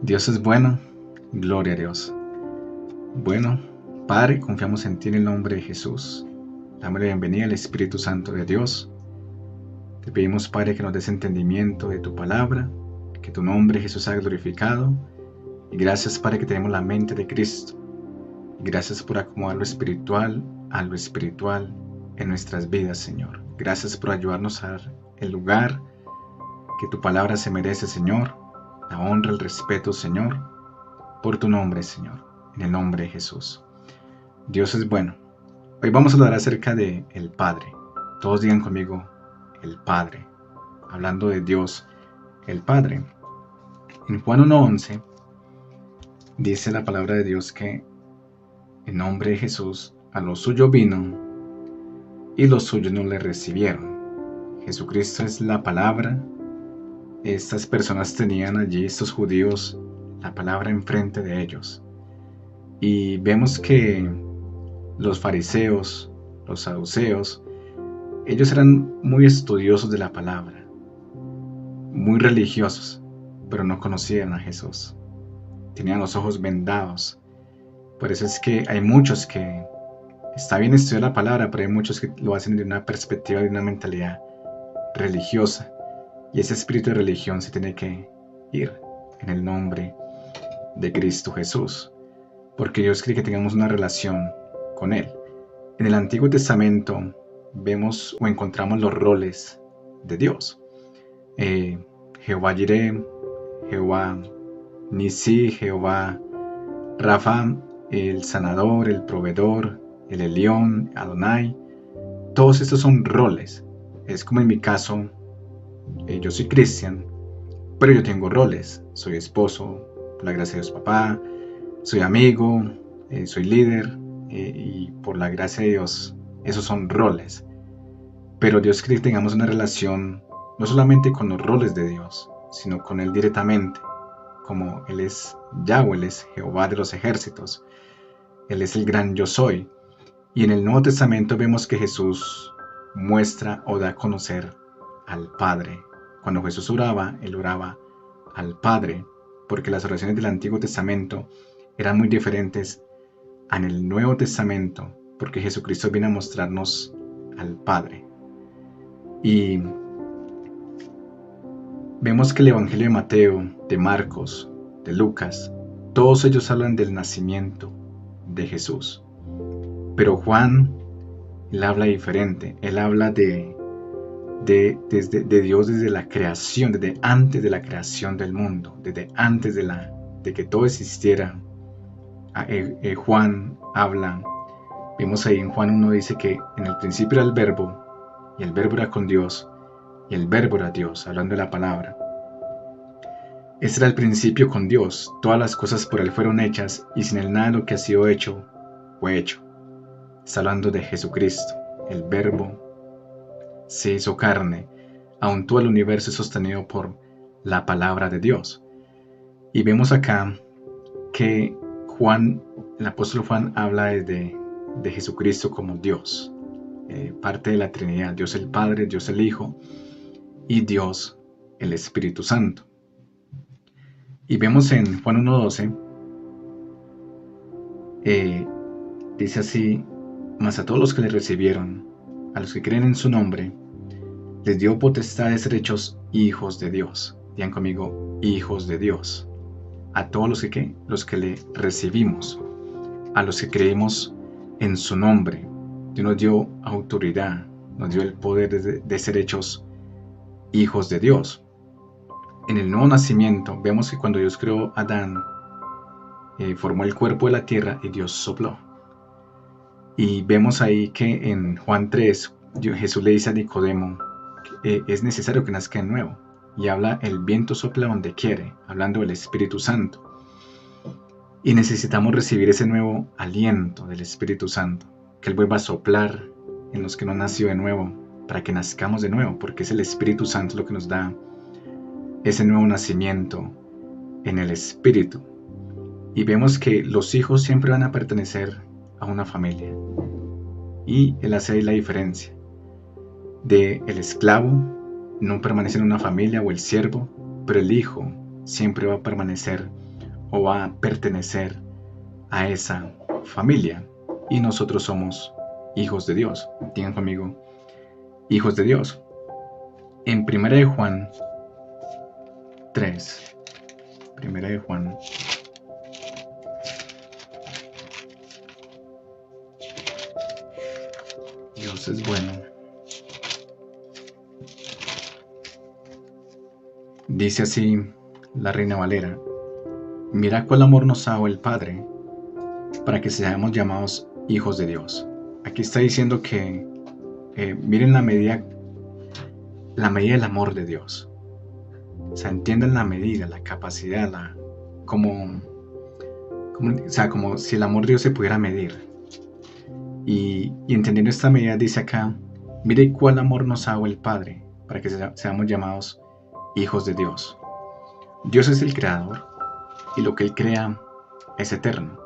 Dios es bueno, gloria a Dios. Bueno, Padre, confiamos en ti en el nombre de Jesús. Dame la bienvenida al Espíritu Santo de Dios. Te pedimos, Padre, que nos des entendimiento de tu palabra, que tu nombre, Jesús, sea glorificado. Y gracias, Padre, que tenemos la mente de Cristo. Y gracias por acomodar lo espiritual a lo espiritual en nuestras vidas, Señor. Gracias por ayudarnos a dar el lugar que tu palabra se merece, Señor. La honra, el respeto, Señor, por tu nombre, Señor. En el nombre de Jesús. Dios es bueno. Hoy vamos a hablar acerca de el Padre. Todos digan conmigo, el Padre. Hablando de Dios, el Padre. En Juan 1:11 dice la palabra de Dios que en nombre de Jesús a los suyos vino y los suyos no le recibieron. Jesucristo es la palabra. Estas personas tenían allí, estos judíos, la palabra enfrente de ellos. Y vemos que los fariseos, los saduceos, ellos eran muy estudiosos de la palabra, muy religiosos, pero no conocían a Jesús. Tenían los ojos vendados. Por eso es que hay muchos que está bien estudiar la palabra, pero hay muchos que lo hacen de una perspectiva, de una mentalidad religiosa. Y ese espíritu de religión se tiene que ir en el nombre de Cristo Jesús, porque Dios quiere que tengamos una relación con Él. En el Antiguo Testamento vemos o encontramos los roles de Dios. Jehová Jireh, Jehová Nisi, Jehová Rafa, el sanador, el proveedor, el Elión, Adonai. Todos estos son roles. Es como en mi caso, yo soy cristiano, pero yo tengo roles. Soy esposo, por la gracia de Dios, papá. Soy amigo, soy líder, y por la gracia de Dios, esos son roles. Pero Dios quiere que tengamos una relación no solamente con los roles de Dios, sino con Él directamente, como Él es Yahweh, Él es Jehová de los ejércitos, Él es el gran yo soy. Y en el Nuevo Testamento vemos que Jesús muestra o da a conocer al Padre. Cuando Jesús oraba, Él oraba al Padre, porque las oraciones del Antiguo Testamento eran muy diferentes en el Nuevo Testamento, porque Jesucristo viene a mostrarnos al Padre. Y vemos que el Evangelio de Mateo, de Marcos, de Lucas, todos ellos hablan del nacimiento de Jesús. Pero Juan, él habla diferente. Él habla de Dios desde la creación, desde antes de la creación del mundo, desde antes de que todo existiera. Juan habla, vemos ahí en Juan 1, dice que en el principio era el verbo, y el verbo era con Dios, y el verbo era Dios, hablando de la palabra. Este era el principio con Dios, todas las cosas por Él fueron hechas, y sin Él nada de lo que ha sido hecho, fue hecho. Está hablando de Jesucristo, el verbo se hizo carne, aun todo el universo es sostenido por la palabra de Dios. Y vemos acá que Juan, el apóstol Juan, habla de Jesucristo como Dios, parte de la Trinidad, Dios el Padre, Dios el Hijo y Dios el Espíritu Santo. Y vemos en Juan 1:12, dice así: mas a todos los que le recibieron, a los que creen en su nombre, les dio potestad de ser hechos hijos de Dios. Digan conmigo, hijos de Dios. A todos los que le recibimos, a los que creímos en su nombre. Dios nos dio autoridad, nos dio el poder de ser hechos hijos de Dios. En el nuevo nacimiento vemos que cuando Dios creó a Adán, formó el cuerpo de la tierra y Dios sopló. Y vemos ahí que en Juan 3, Jesús le dice a Nicodemo que es necesario que nazca de nuevo. Y habla, el viento sopla donde quiere, hablando del Espíritu Santo. Y necesitamos recibir ese nuevo aliento del Espíritu Santo, que Él vuelva a soplar en los que no han nacido de nuevo, para que nazcamos de nuevo, porque es el Espíritu Santo lo que nos da ese nuevo nacimiento en el Espíritu. Y vemos que los hijos siempre van a pertenecer a una familia. Y Él hace ahí la diferencia de el esclavo no permanece en una familia, o el siervo, pero el hijo siempre va a permanecer o va a pertenecer a esa familia. Y nosotros somos hijos de Dios. Digan conmigo, hijos de Dios. En 1 de Juan 3, 1 de Juan, Dios es bueno. Dice así la Reina Valera: mira cuál amor nos ha dado el Padre para que seamos llamados hijos de Dios. Aquí está diciendo que miren la medida del amor de Dios. O sea, entiendan la medida, la capacidad, como si el amor de Dios se pudiera medir. Y entendiendo esta medida, dice acá: mire cuál amor nos ha dado el Padre para que seamos llamados hijos de Dios. Dios es el creador y lo que Él crea es eterno.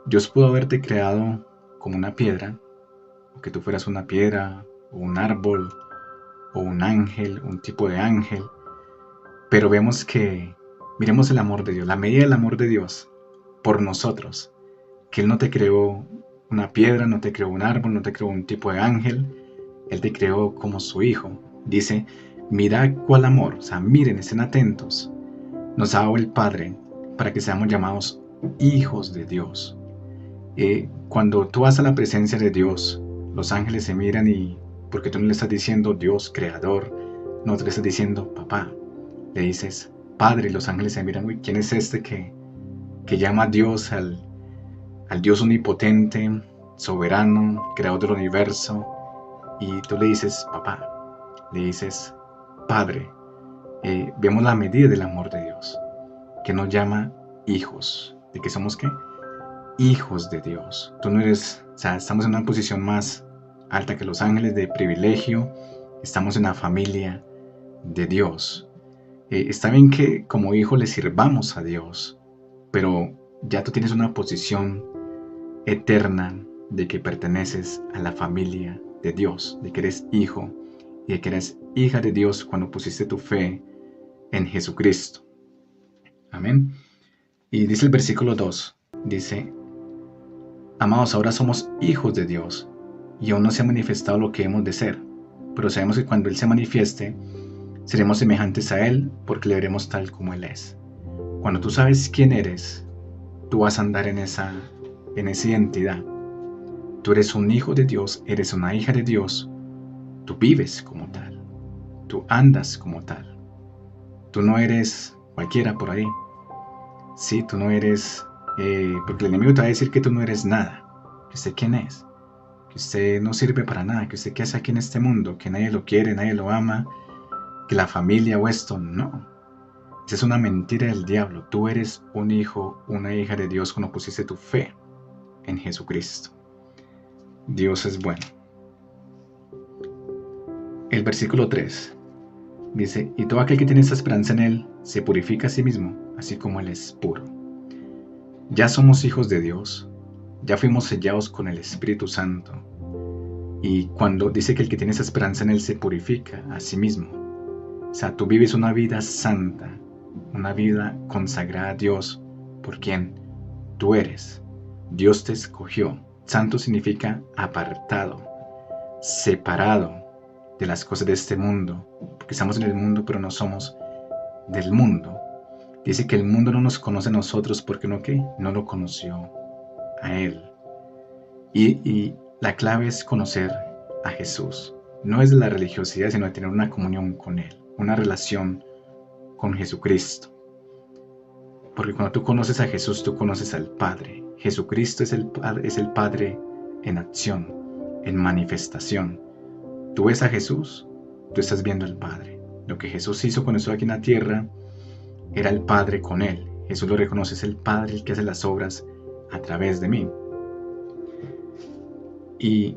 Dios pudo haberte creado como una piedra, o que tú fueras una piedra, o un árbol, o un ángel, un tipo de ángel, pero vemos que, miremos el amor de Dios, la medida del amor de Dios por nosotros, que Él no te creó una piedra, no te creó un árbol, no te creó un tipo de ángel, Él te creó como su hijo. Dice: mira cuál amor, o sea, miren, estén atentos, nos ha dado el Padre para que seamos llamados hijos de Dios. Cuando tú vas a la presencia de Dios, los ángeles se miran y, porque tú no le estás diciendo Dios creador, no te le estás diciendo papá, le dices Padre, y los ángeles se miran: uy, ¿quién es este que llama a Dios, al Dios omnipotente, soberano, creador del universo? Y tú le dices papá, le dices Padre. Vemos la medida del amor de Dios, que nos llama hijos. ¿De qué somos qué? Hijos de Dios. Tú no eres, o sea, estamos en una posición más alta que los ángeles, de privilegio. Estamos en la familia de Dios. Está bien que como hijo le sirvamos a Dios, pero ya tú tienes una posición eterna de que perteneces a la familia de Dios, de que eres hijo y de que eres hija de Dios cuando pusiste tu fe en Jesucristo. Amén. Y dice el versículo 2, dice: amados, ahora somos hijos de Dios y aún no se ha manifestado lo que hemos de ser, pero sabemos que cuando Él se manifieste, seremos semejantes a Él, porque le veremos tal como Él es. Cuando tú sabes quién eres, tú vas a andar en esa identidad. Tú eres un hijo de Dios, eres una hija de Dios, tú vives como tal, tú andas como tal. Tú no eres cualquiera por ahí. Sí, tú no eres, porque el enemigo te va a decir que tú no eres nada, que usted quién es, que usted no sirve para nada, que usted qué hace aquí en este mundo, que nadie lo quiere, nadie lo ama, que la familia o esto, no. Esa es una mentira del diablo. Tú eres un hijo, una hija de Dios cuando pusiste tu fe en Jesucristo. Dios es bueno. El versículo 3 dice: y todo aquel que tiene esta esperanza en Él se purifica a sí mismo, así como Él es puro. Ya somos hijos de Dios, ya fuimos sellados con el Espíritu Santo. Y cuando dice que el que tiene esa esperanza en Él se purifica a sí mismo, o sea, tú vives una vida santa, una vida consagrada a Dios, por quien tú eres. Dios te escogió. Santo significa apartado, separado de las cosas de este mundo, porque estamos en el mundo, pero no somos del mundo. Dice que el mundo no nos conoce a nosotros porque no lo conoció a Él. Y la clave es conocer a Jesús. No es de la religiosidad, sino de tener una comunión con Él, una relación con Jesucristo. Porque cuando tú conoces a Jesús, tú conoces al Padre. Jesucristo es el Padre en acción, en manifestación. Tú ves a Jesús, tú estás viendo al Padre. Lo que Jesús hizo cuando estuvo aquí en la tierra era el Padre con Él. Jesús lo reconoce, es el Padre el que hace las obras a través de mí. Y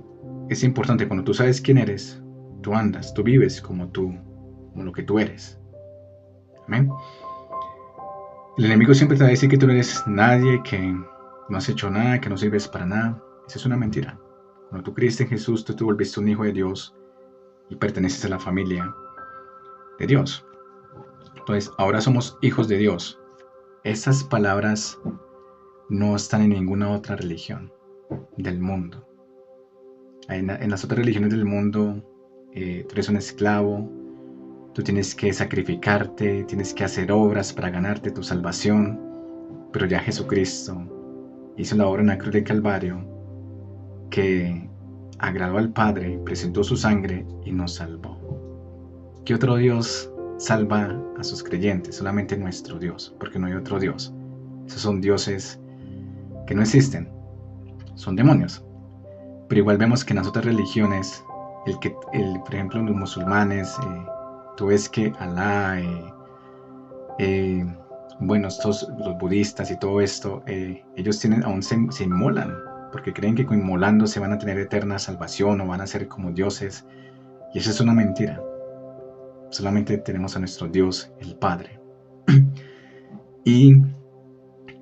es importante, cuando tú sabes quién eres, tú andas, tú vives como lo que tú eres. Amén. El enemigo siempre te va a decir que tú no eres nadie, que no has hecho nada, que no sirves para nada. Esa es una mentira. Cuando tú creíste en Jesús, tú te volviste un hijo de Dios y perteneces a la familia de Dios. Entonces, ahora somos hijos de Dios. Estas palabras no están en ninguna otra religión del mundo. En las otras religiones del mundo, tú eres un esclavo, tú tienes que sacrificarte, tienes que hacer obras para ganarte tu salvación, pero ya Jesucristo hizo la obra en la cruz del Calvario, que agradó al Padre, presentó su sangre y nos salvó. ¿Qué otro Dios salva a sus creyentes? Solamente nuestro Dios, porque no hay otro Dios. Esos son dioses que no existen, son demonios. Pero igual vemos que en las otras religiones, por ejemplo, en los musulmanes, tú ves que Alá, los budistas y todo esto, ellos aún se inmolan, porque creen que inmolando se van a tener eterna salvación o van a ser como dioses, y eso es una mentira. Solamente tenemos a nuestro Dios, el Padre. Y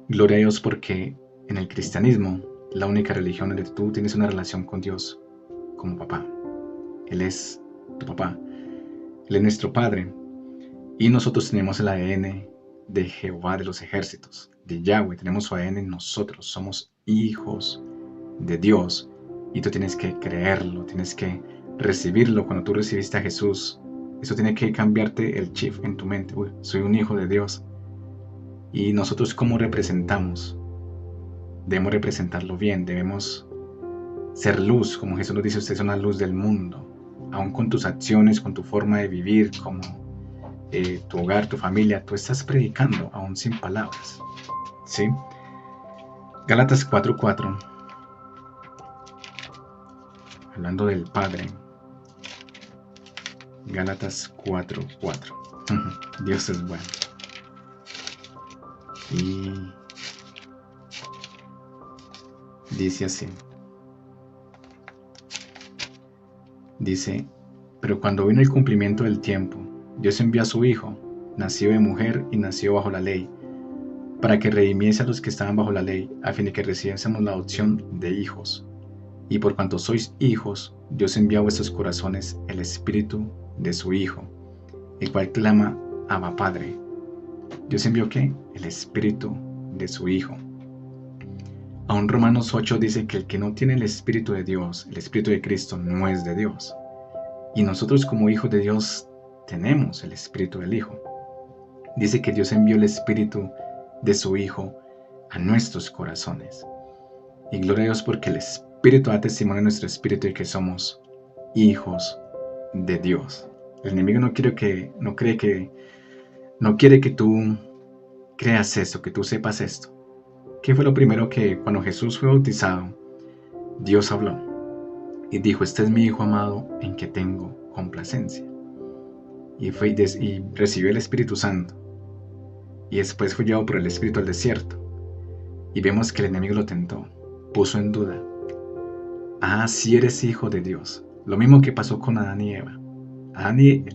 gloria a Dios, porque en el cristianismo, la única religión donde tú tienes una relación con Dios como papá. Él es tu papá, Él es nuestro Padre, y nosotros tenemos el ADN de Jehová de los ejércitos, de Yahweh. Tenemos su ADN en nosotros, somos hijos de Dios, y tú tienes que creerlo, tienes que recibirlo. Cuando tú recibiste a Jesús, eso tiene que cambiarte el chip en tu mente. Uy, soy un hijo de Dios. Y nosotros, ¿cómo representamos? Debemos representarlo bien, debemos ser luz, como Jesús nos dice, usted es una luz del mundo. Aún con tus acciones, con tu forma de vivir, como tu hogar, tu familia, tú estás predicando, aún sin palabras. ¿Sí? Gálatas 4:4, hablando del Padre. Gálatas 4:4. Dios es bueno. Y dice así. Dice, pero cuando vino el cumplimiento del tiempo, Dios envió a su Hijo, nacido de mujer y nació bajo la ley, para que redimiese a los que estaban bajo la ley, a fin de que recibiésemos la adopción de hijos. Y por cuanto sois hijos, Dios envió a vuestros corazones el Espíritu de su Hijo, el cual clama, Abba Padre. ¿Dios envió qué? El Espíritu de su Hijo. Aún Romanos 8 dice que el que no tiene el Espíritu de Dios, el Espíritu de Cristo, no es de Dios. Y nosotros como hijos de Dios tenemos el Espíritu del Hijo. Dice que Dios envió el Espíritu de su Hijo a nuestros corazones. Y gloria a Dios, porque el Espíritu da testimonio a nuestro espíritu de que somos hijos de Dios. El enemigo no quiere que tú creas esto, que tú sepas esto. ¿Qué fue lo primero que cuando Jesús fue bautizado, Dios habló? Y dijo, este es mi Hijo amado en que tengo complacencia. Y recibió el Espíritu Santo. Y después fue llevado por el Espíritu al desierto. Y vemos que el enemigo lo tentó, puso en duda. Si eres hijo de Dios. Lo mismo que pasó con Adán y Eva. Adán y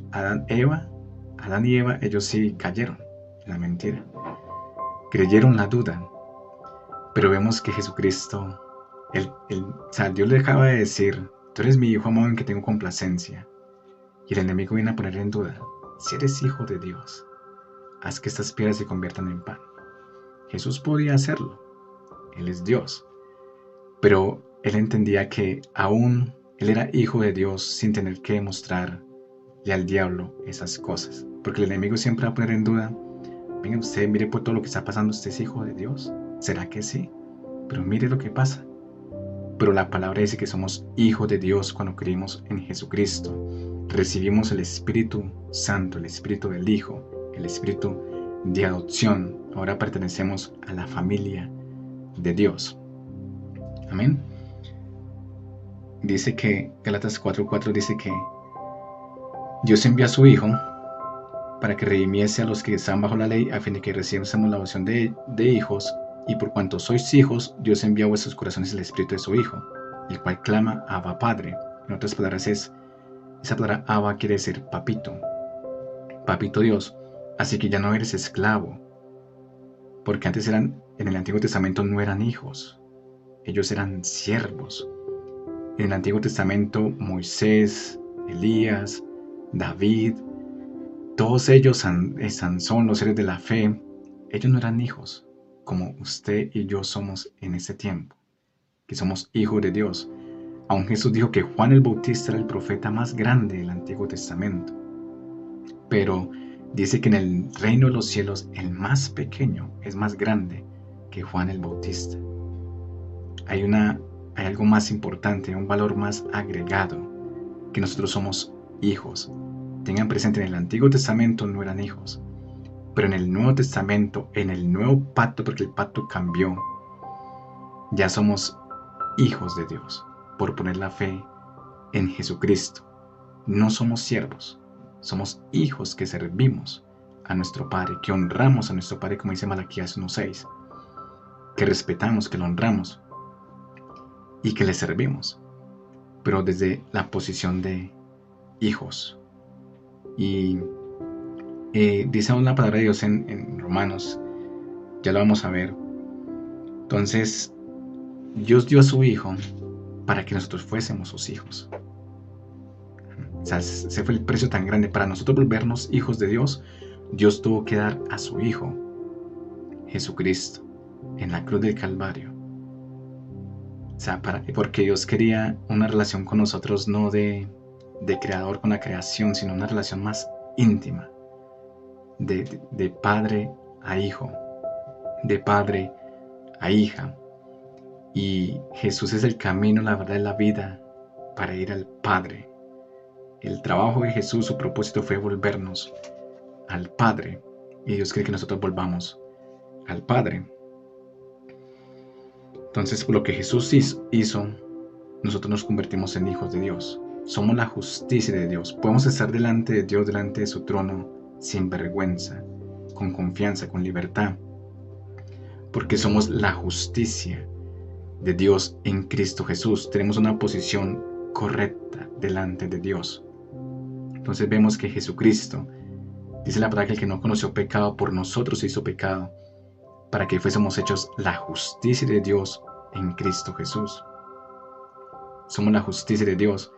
Eva, ellos sí cayeron en la mentira. Creyeron la duda. Pero vemos que Jesucristo, Dios le acaba de decir, tú eres mi Hijo amado en que tengo complacencia. Y el enemigo viene a poner en duda, si eres hijo de Dios, haz que estas piedras se conviertan en pan. Jesús podía hacerlo, Él es Dios. Pero Él entendía que aún Él era hijo de Dios sin tener que demostrarle al diablo esas cosas. Porque el enemigo siempre va a poner en duda, venga usted, mire por todo lo que está pasando, usted es hijo de Dios. ¿Será que sí? Pero mire lo que pasa. Pero la palabra dice que somos hijos de Dios cuando creímos en Jesucristo. Recibimos el Espíritu Santo, el Espíritu del Hijo, el Espíritu de adopción. Ahora pertenecemos a la familia de Dios. Amén. Dice que Gálatas 4:4 dice que Dios envió a su Hijo para que redimiese a los que estaban bajo la ley, a fin de que recibiésemos la adopción de hijos. Y por cuanto sois hijos, Dios envió a vuestros corazones el Espíritu de su Hijo, el cual clama, Abba Padre. En otras palabras, esa palabra Abba quiere decir papito, papito Dios. Así que ya no eres esclavo, porque antes en el Antiguo Testamento no eran hijos, ellos eran siervos. En el Antiguo Testamento, Moisés, Elías, David, todos ellos, Sansón, los héroes de la fe, ellos no eran hijos como usted y yo somos en este tiempo, que somos hijos de Dios. Aún Jesús dijo que Juan el Bautista era el profeta más grande del Antiguo Testamento. Pero dice que en el reino de los cielos el más pequeño es más grande que Juan el Bautista. Hay algo más importante, un valor más agregado, que nosotros somos hijos. Tengan presente, en el Antiguo Testamento no eran hijos, pero en el Nuevo Testamento, en el nuevo pacto, porque el pacto cambió, ya somos hijos de Dios por poner la fe en Jesucristo. No somos siervos, somos hijos que servimos a nuestro Padre, que honramos a nuestro Padre, como dice Malaquías 1:6, que respetamos, que lo honramos y que le servimos, pero desde la posición de hijos. Y dice una palabra de Dios en Romanos, ya lo vamos a ver. Entonces, Dios dio a su Hijo para que nosotros fuésemos sus hijos. O sea, ese fue el precio tan grande. Para nosotros volvernos hijos de Dios, Dios tuvo que dar a su Hijo, Jesucristo, en la cruz del Calvario. O sea, porque Dios quería una relación con nosotros, no de creador con la creación, sino una relación más íntima, de padre a hijo, de padre a hija. Y Jesús es el camino, la verdad y la vida para ir al Padre. El trabajo de Jesús, su propósito fue volvernos al Padre. Y Dios quiere que nosotros volvamos al Padre. Entonces, por lo que Jesús hizo, nosotros nos convertimos en hijos de Dios. Somos la justicia de Dios. Podemos estar delante de Dios, delante de su trono, sin vergüenza, con confianza, con libertad. Porque somos la justicia de Dios en Cristo Jesús. Tenemos una posición correcta delante de Dios. Entonces vemos que Jesucristo, dice la palabra, que el que no conoció pecado por nosotros se hizo pecado, para que fuésemos hechos la justicia de Dios en Cristo Jesús. Somos la justicia de Dios.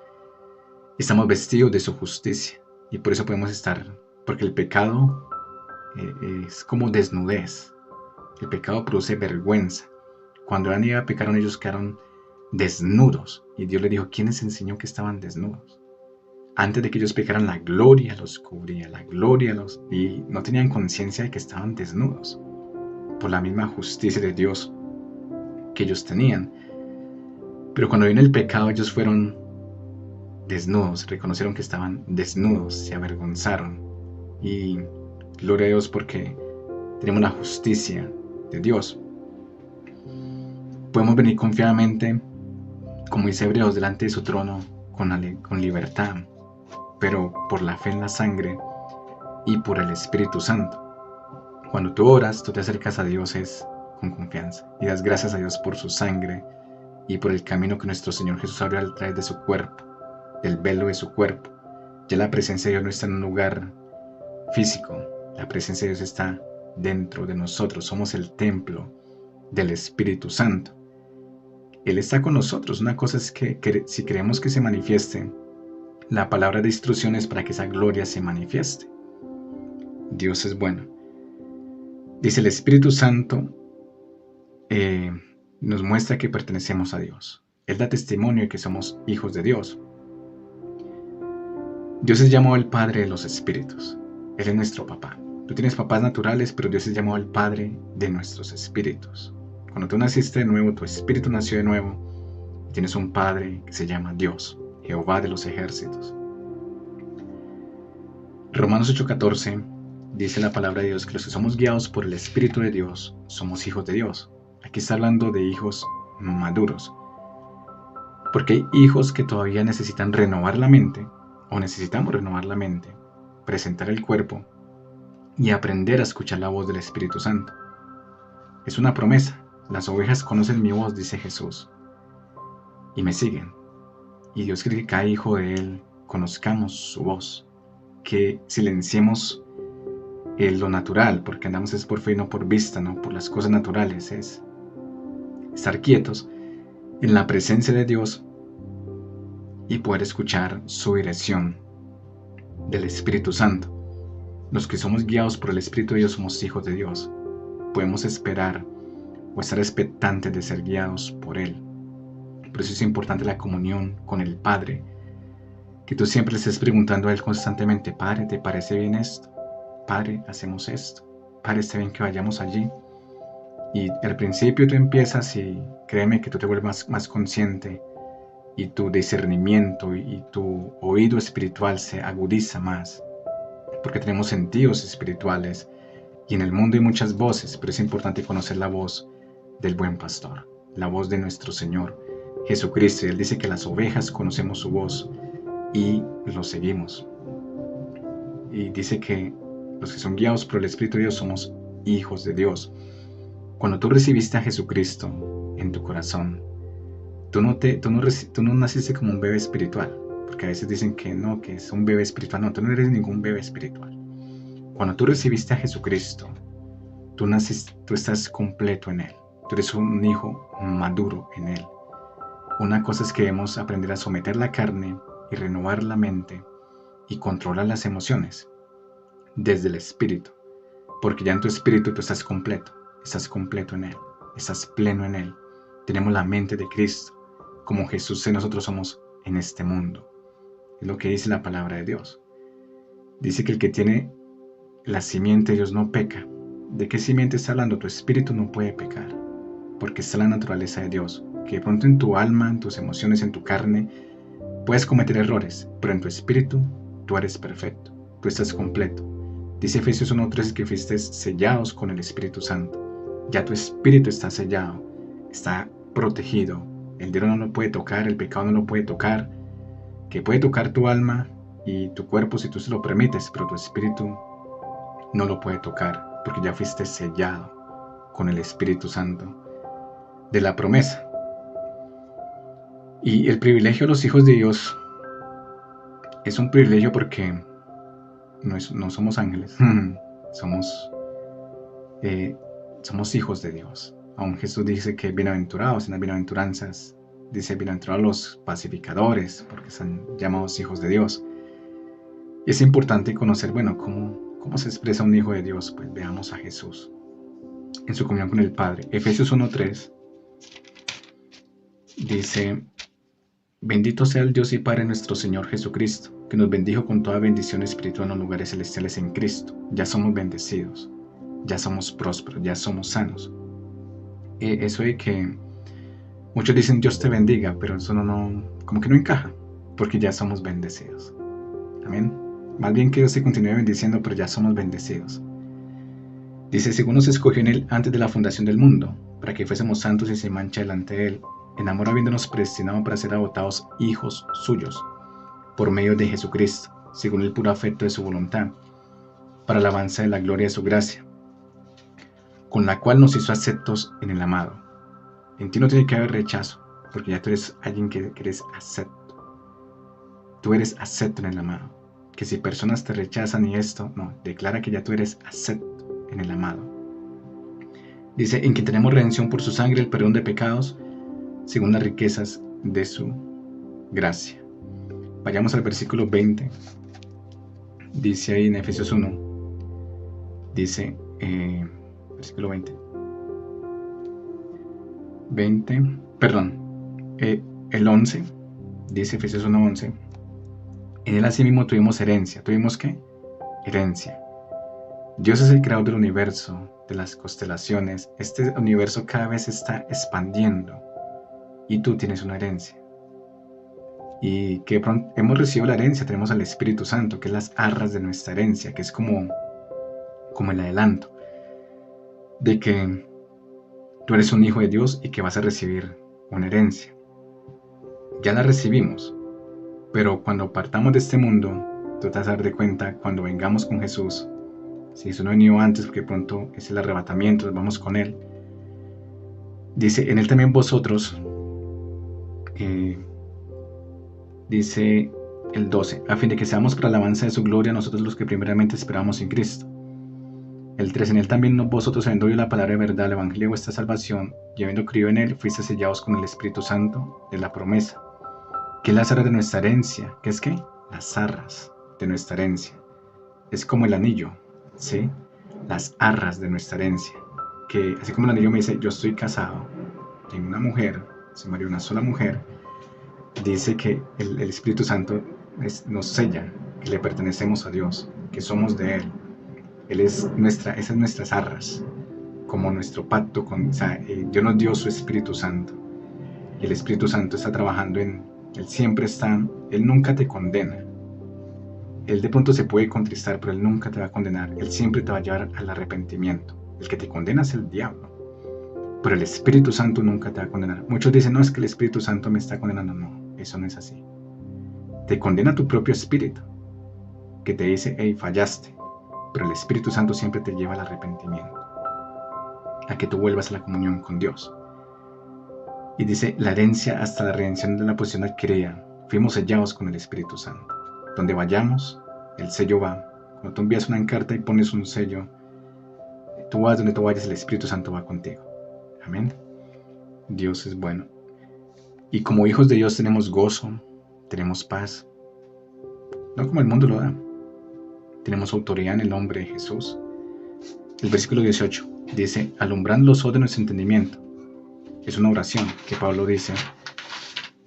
Estamos vestidos de su justicia. Y por eso podemos estar, porque el pecado es como desnudez. El pecado produce vergüenza. Cuando Adán y Eva pecaron, ellos quedaron desnudos. Y Dios les dijo, ¿quién les enseñó que estaban desnudos? Antes de que ellos pecaran, la gloria los cubría, y no tenían conciencia de que estaban desnudos, por la misma justicia de Dios que ellos tenían. Pero cuando vino el pecado, ellos fueron desnudos, reconocieron que estaban desnudos, se avergonzaron. Y gloria a Dios, porque tenemos la justicia de Dios. Podemos venir confiadamente, como dice Hebreos, delante de su trono con libertad, pero por la fe en la sangre y por el Espíritu Santo. Cuando tú oras, tú te acercas a Dios con confianza y das gracias a Dios por su sangre y por el camino que nuestro Señor Jesús abrió a través de su cuerpo, del velo de su cuerpo. Ya la presencia de Dios no está en un lugar físico, la presencia de Dios está dentro de nosotros. Somos el templo del Espíritu Santo. Él está con nosotros. Una cosa es que si queremos que se manifieste la palabra de instrucciones para que esa gloria se manifieste. Dios es bueno. Dice el Espíritu Santo nos muestra que pertenecemos a Dios. Él da testimonio de que somos hijos de Dios. Dios es llamado el Padre de los Espíritus. Él es nuestro papá. Tú tienes papás naturales, pero Dios es llamado el Padre de nuestros espíritus. Cuando tú naciste de nuevo, tu espíritu nació de nuevo, y tienes un Padre que se llama Dios, Jehová de los ejércitos. Romanos 8:14 dice la palabra de Dios que los que somos guiados por el Espíritu de Dios somos hijos de Dios. Aquí está hablando de hijos maduros, porque hay hijos que todavía necesitan renovar la mente, o necesitamos renovar la mente, presentar el cuerpo y aprender a escuchar la voz del Espíritu Santo. Es una promesa. Las ovejas conocen mi voz, dice Jesús, y me siguen. Y Dios quiere que cada hijo de Él conozcamos su voz, que silenciemos lo natural, porque andamos es por fe y no por vista, no por las cosas naturales, es estar quietos en la presencia de Dios y poder escuchar su dirección del Espíritu Santo. Los que somos guiados por el Espíritu de Dios somos hijos de Dios. podemos esperar o estar expectantes de ser guiados por Él. Por eso es importante la comunión con el Padre, que tú siempre le estés preguntando a Él constantemente: Padre, ¿te parece bien esto? Padre, hacemos esto. Padre, ¿está bien que vayamos allí? Y al principio tú empiezas y créeme que tú te vuelves más consciente y tu discernimiento y tu oído espiritual se agudiza más, porque tenemos sentidos espirituales y en el mundo hay muchas voces, pero es importante conocer la voz del buen pastor, la voz de nuestro Señor Jesucristo. Y Él dice que las ovejas conocemos su voz y lo seguimos. Y dice que los que son guiados por el Espíritu de Dios somos hijos de Dios. Cuando tú recibiste a Jesucristo en tu corazón, tú no naciste como un bebé espiritual, porque a veces dicen que no, que es un bebé espiritual. No, tú no eres ningún bebé espiritual. Cuando tú recibiste a Jesucristo, tú estás completo en Él. Tú eres un hijo maduro en Él. Una cosa es que debemos aprender a someter la carne y renovar la mente y controlar las emociones desde el Espíritu, porque ya en tu espíritu tú estás completo en Él, estás pleno en Él. Tenemos la mente de Cristo, como Jesús y nosotros somos en este mundo. Es lo que dice la palabra de Dios. Dice que el que tiene la simiente de Dios no peca. ¿De qué simiente está hablando? Tu espíritu no puede pecar, porque está la naturaleza de Dios, que de pronto en tu alma, en tus emociones, en tu carne, puedes cometer errores, pero en tu espíritu tú eres perfecto, tú estás completo. Dice Efesios 1:3 que fuiste sellados con el Espíritu Santo. Ya tu espíritu está sellado, está protegido. El diablo no lo puede tocar, el pecado no lo puede tocar, que puede tocar tu alma y tu cuerpo si tú se lo permites, pero tu espíritu no lo puede tocar, porque ya fuiste sellado con el Espíritu Santo de la promesa. Y el privilegio de los hijos de Dios es un privilegio porque no somos ángeles, somos hijos de Dios. Aún Jesús dice que bienaventurados en las bienaventuranzas, dice bienaventurados los pacificadores, porque son llamados hijos de Dios. Y es importante conocer, bueno, cómo se expresa un hijo de Dios. Pues veamos a Jesús en su comunión con el Padre. Efesios 1:3 dice: bendito sea el Dios y Padre nuestro Señor Jesucristo, que nos bendijo con toda bendición espiritual en los lugares celestiales en Cristo. Ya somos bendecidos, ya somos prósperos, ya somos sanos. Eso de que muchos dicen Dios te bendiga, pero eso como que no encaja, porque ya somos bendecidos. Amén. Más bien que Dios se continúe bendiciendo, pero ya somos bendecidos. Dice: según nos escogió en Él antes de la fundación del mundo, para que fuésemos santos y sin mancha delante de Él, en amor habiéndonos predestinado para ser adoptados hijos suyos, por medio de Jesucristo, según el puro afecto de su voluntad, para la alabanza de la gloria de su gracia, con la cual nos hizo aceptos en el amado. En ti no tiene que haber rechazo, porque ya tú eres alguien que eres acepto. Tú eres acepto en el amado. Que si personas te rechazan y esto, no, declara que ya tú eres acepto en el amado. Dice: en que tenemos redención por su sangre, el perdón de pecados, según las riquezas de su gracia. Vayamos al versículo 20. Dice ahí en Efesios 1. Dice, versículo 20. El 11. Dice Efesios 1:11. En él asimismo tuvimos herencia. ¿Tuvimos qué? Herencia. Dios es el creador del universo, de las constelaciones. Este universo cada vez se está expandiendo. Y tú tienes una herencia. Y que hemos recibido la herencia, tenemos al Espíritu Santo, que es las arras de nuestra herencia, que es como el adelanto de que tú eres un hijo de Dios y que vas a recibir una herencia. Ya la recibimos, pero cuando partamos de este mundo, tú te vas a dar de cuenta cuando vengamos con Jesús. Si Jesús no ha venido antes, porque pronto es el arrebatamiento, vamos con Él. Dice: en Él también vosotros, dice el 12, a fin de que seamos para la alabanza de su gloria nosotros los que primeramente esperamos en Cristo. El 13, en Él también vosotros, habiendo oído la palabra de verdad, el evangelio de vuestra salvación, y habiendo creído en Él, fuiste sellados con el Espíritu Santo de la promesa, que es las arras de nuestra herencia. ¿Qué es qué? Las arras de nuestra herencia. Es como el anillo, ¿sí? Las arras de nuestra herencia. que así como el anillo me dice, yo estoy casado en una mujer, se murió una sola mujer, dice que el Espíritu Santo nos sella, que le pertenecemos a Dios, que somos de Él. Esas son nuestras arras, como nuestro pacto con, o sea, Dios nos dio su Espíritu Santo. Y el Espíritu Santo está trabajando Él siempre está, Él nunca te condena. Él de pronto se puede contristar, pero Él nunca te va a condenar. Él siempre te va a llevar al arrepentimiento. El que te condena es el diablo. Pero el Espíritu Santo nunca te va a condenar. Muchos dicen, no, es que el Espíritu Santo me está condenando. No, eso no es así. Te condena tu propio espíritu, que te dice, hey, fallaste. Pero el Espíritu Santo siempre te lleva al arrepentimiento, a que tú vuelvas a la comunión con Dios. Y dice, la herencia hasta la redención de la posesión adquirida. Fuimos sellados con el Espíritu Santo. Donde vayamos, el sello va. Cuando tú envías una carta y pones un sello, tú vas donde tú vayas, el Espíritu Santo va contigo. Amén. Dios es bueno. Y como hijos de Dios tenemos gozo, tenemos paz. No como el mundo lo da. Tenemos autoridad en el nombre de Jesús. El versículo 18 dice, alumbrando los ojos de nuestro entendimiento. Es una oración que Pablo dice,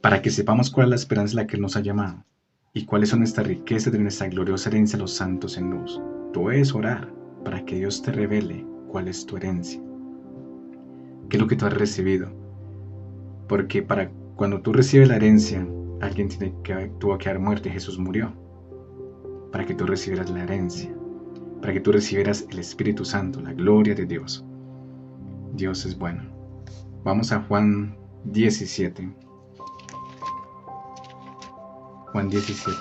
para que sepamos cuál es la esperanza a la que Él nos ha llamado y cuáles son nuestras riquezas de nuestra gloriosa herencia a los santos en luz. Tú debes orar para que Dios te revele cuál es tu herencia, qué es lo que tú has recibido. Porque cuando tú recibes la herencia, alguien tuvo que haber muerto y Jesús murió para que tú recibieras la herencia, para que tú recibieras el Espíritu Santo, la gloria de Dios. Dios es bueno. Vamos a Juan 17. Juan 17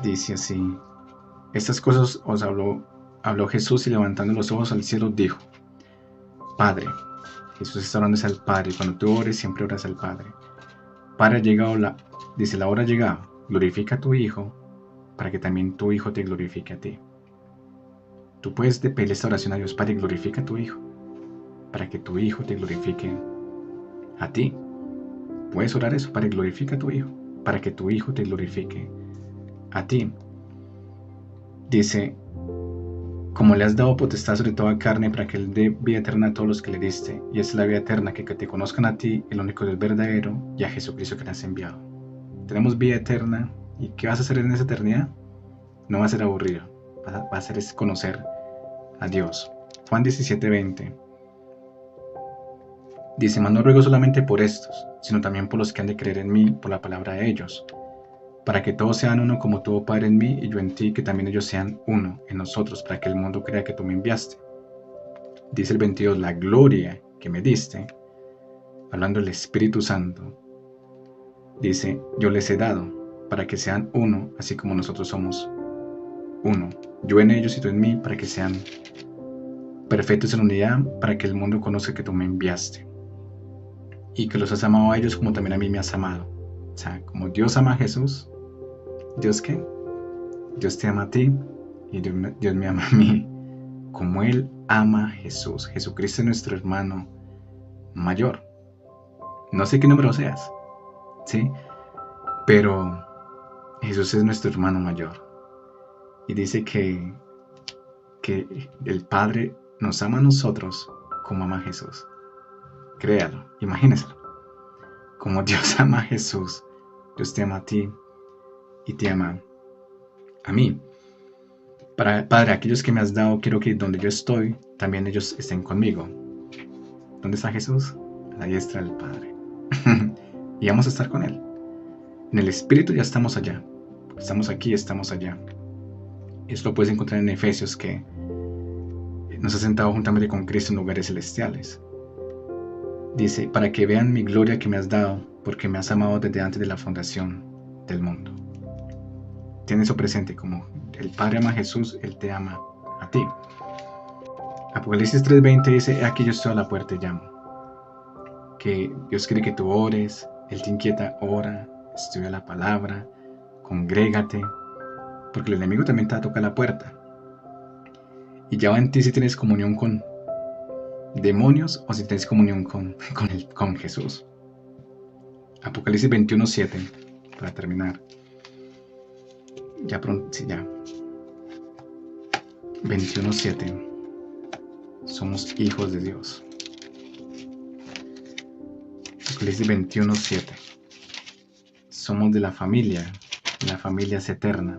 dice así, estas cosas os habló Jesús y levantando los ojos al cielo dijo, Padre, Jesús está orando al Padre, cuando tú ores siempre oras al Padre. Padre, dice, la hora ha llegado, glorifica a tu Hijo, para que también tu Hijo te glorifique a ti. Tú puedes pedir esta oración a Dios, Padre, glorifica a tu Hijo, para que tu Hijo te glorifique a ti. Puedes orar eso, Padre, glorifica a tu Hijo, para que tu Hijo te glorifique a ti. Dice, como le has dado potestad sobre toda carne para que Él dé vida eterna a todos los que le diste, y es la vida eterna, que te conozcan a ti, el único Dios verdadero, y a Jesucristo que te has enviado. Tenemos vida eterna, ¿y qué vas a hacer en esa eternidad? No va a ser aburrido, va a ser conocer a Dios. Juan 17:20 dice, mas no ruego solamente por estos, sino también por los que han de creer en mí por la palabra de ellos, para que todos sean uno como tú, oh Padre, en mí y yo en ti, que también ellos sean uno en nosotros, para que el mundo crea que tú me enviaste. Dice el 22, la gloria que me diste, hablando del Espíritu Santo, dice, yo les he dado, para que sean uno, así como nosotros somos uno. Yo en ellos y tú en mí, para que sean perfectos en unidad, para que el mundo conozca que tú me enviaste. Y que los has amado a ellos como también a mí me has amado. O sea, como Dios ama a Jesús, ¿Dios qué? Dios te ama a ti y Dios me ama a mí. Como Él ama a Jesús. Jesucristo es nuestro hermano mayor. No sé qué número seas, ¿sí? Pero Jesús es nuestro hermano mayor. Y dice que el Padre nos ama a nosotros como ama a Jesús. Créalo, imagínenselo. Como Dios ama a Jesús, Dios te ama a ti y te ama a mí. Padre, aquellos que me has dado, quiero que donde yo estoy, también ellos estén conmigo. ¿Dónde está Jesús? A la diestra del Padre. Y vamos a estar con Él. En el Espíritu ya estamos allá. Estamos aquí, estamos allá. Esto lo puedes encontrar en Efesios, que nos ha sentado juntamente con Cristo en lugares celestiales. Dice, para que vean mi gloria que me has dado, porque me has amado desde antes de la fundación del mundo. Tiene eso presente, como el Padre ama a Jesús, Él te ama a ti. Apocalipsis 3:20 dice, aquí yo estoy a la puerta y llamo. Que Dios quiere que tú ores, Él te inquieta, ora, estudia la palabra, congrégate, porque el enemigo también te va a tocar la puerta. Y ya va en ti si tienes comunión con demonios o si tienes comunión con Jesús. Apocalipsis 21:7, para terminar. Ya pronto, sí, ya. 21:7. Somos hijos de Dios. Apocalipsis 21:7. Somos de la familia es eterna.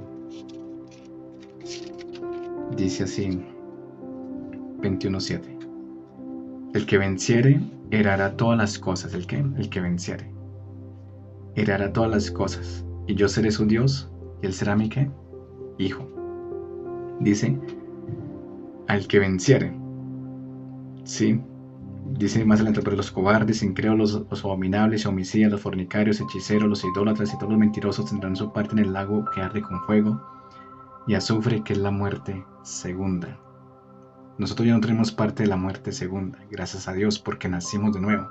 Dice así, 21:7. El que venciere, heredará todas las cosas. El que venciere, heredará todas las cosas. Y yo seré su Dios, y él será mi ¿qué? Hijo. Dice, al que venciere. Sí. Dice más adelante, pero los cobardes, incrédulos, los abominables, homicidas, los fornicarios, hechiceros, los idólatras y todos los mentirosos tendrán su parte en el lago que arde con fuego y azufre, que es la muerte segunda. Nosotros ya no tenemos parte de la muerte segunda, gracias a Dios, porque nacimos de nuevo.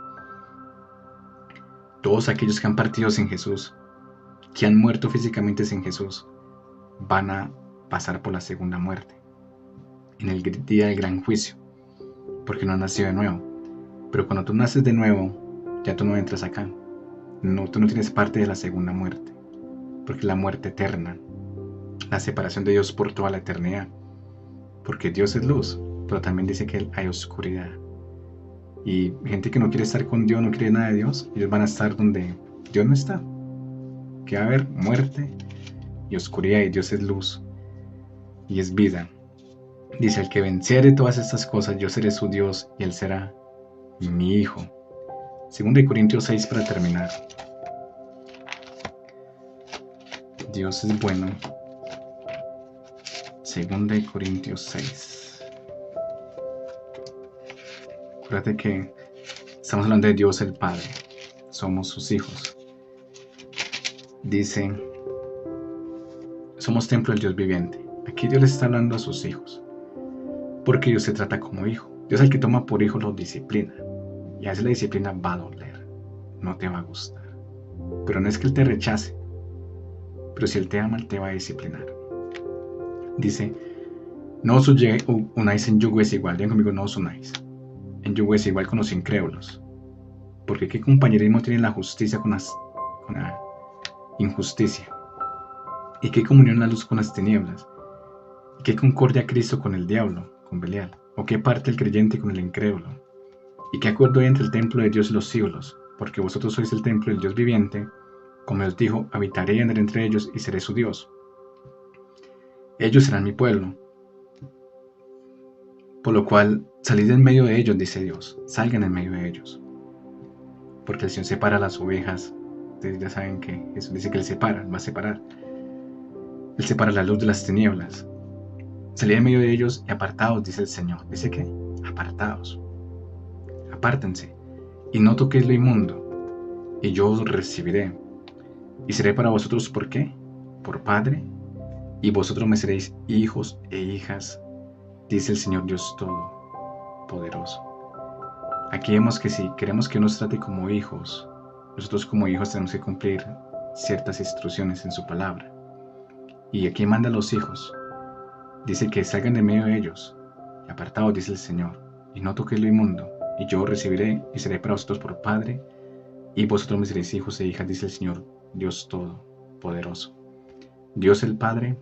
Todos aquellos que han partido sin Jesús, que han muerto físicamente sin Jesús, van a pasar por la segunda muerte, en el día del gran juicio, porque no han nacido de nuevo. Pero cuando tú naces de nuevo, ya tú no entras acá. No, tú no tienes parte de la segunda muerte, porque es la muerte eterna, la separación de Dios por toda la eternidad. Porque Dios es luz, pero también dice que hay oscuridad. Y gente que no quiere estar con Dios, no quiere nada de Dios, ellos van a estar donde Dios no está. Que va a haber muerte y oscuridad, y Dios es luz y es vida. Dice, el que venciere todas estas cosas, yo seré su Dios y él será mi hijo. 2 Corintios 6 para terminar. Dios es bueno. 2 Corintios 6. Acuérdate que estamos hablando de Dios el Padre. Somos sus hijos. Dice, somos templo del Dios viviente. Aquí Dios le está hablando a sus hijos, porque Dios se trata como hijo. Dios, al que toma por hijo, los disciplina. Y a veces la disciplina va a doler, no te va a gustar. Pero no es que Él te rechace, pero si Él te ama, Él te va a disciplinar. Dice, no os unáis en yugo desigual. Digan conmigo, no os unáis en yugo desigual con los incrédulos. Porque ¿qué compañerismo tiene la justicia con la injusticia? ¿Y qué comunión la luz con las tinieblas? ¿Y qué concordia Cristo con el diablo, con Belial? ¿O qué parte el creyente con el incrédulo? ¿Y qué acuerdo hay entre el templo de Dios y los ídolos? Porque vosotros sois el templo del Dios viviente. Como Él dijo, habitaré y andaré entre ellos y seré su Dios. Ellos serán mi pueblo. Por lo cual, salid en medio de ellos, dice Dios. Salgan en medio de ellos. Porque el Señor separa las ovejas. Ustedes ya saben que Jesús dice que Él separa, va a separar. Él separa la luz de las tinieblas. Salid en medio de ellos y apartaos, dice el Señor. ¿Dice qué? Apartaos. Apártense, y no toquéis lo inmundo, y yo os recibiré, y seré para vosotros, ¿por qué? Por Padre, y vosotros me seréis hijos e hijas, dice el Señor Dios Todopoderoso. Aquí vemos que si queremos que nos trate como hijos, nosotros como hijos tenemos que cumplir ciertas instrucciones en su palabra. Y aquí manda a los hijos, dice que salgan de medio de ellos, y apartados, dice el Señor, y no toquéis lo inmundo, y yo os recibiré y seré para vosotros por Padre, y vosotros me seréis hijos e hijas, dice el Señor Dios Todopoderoso. Dios el Padre,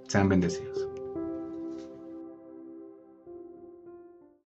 sean bendecidos.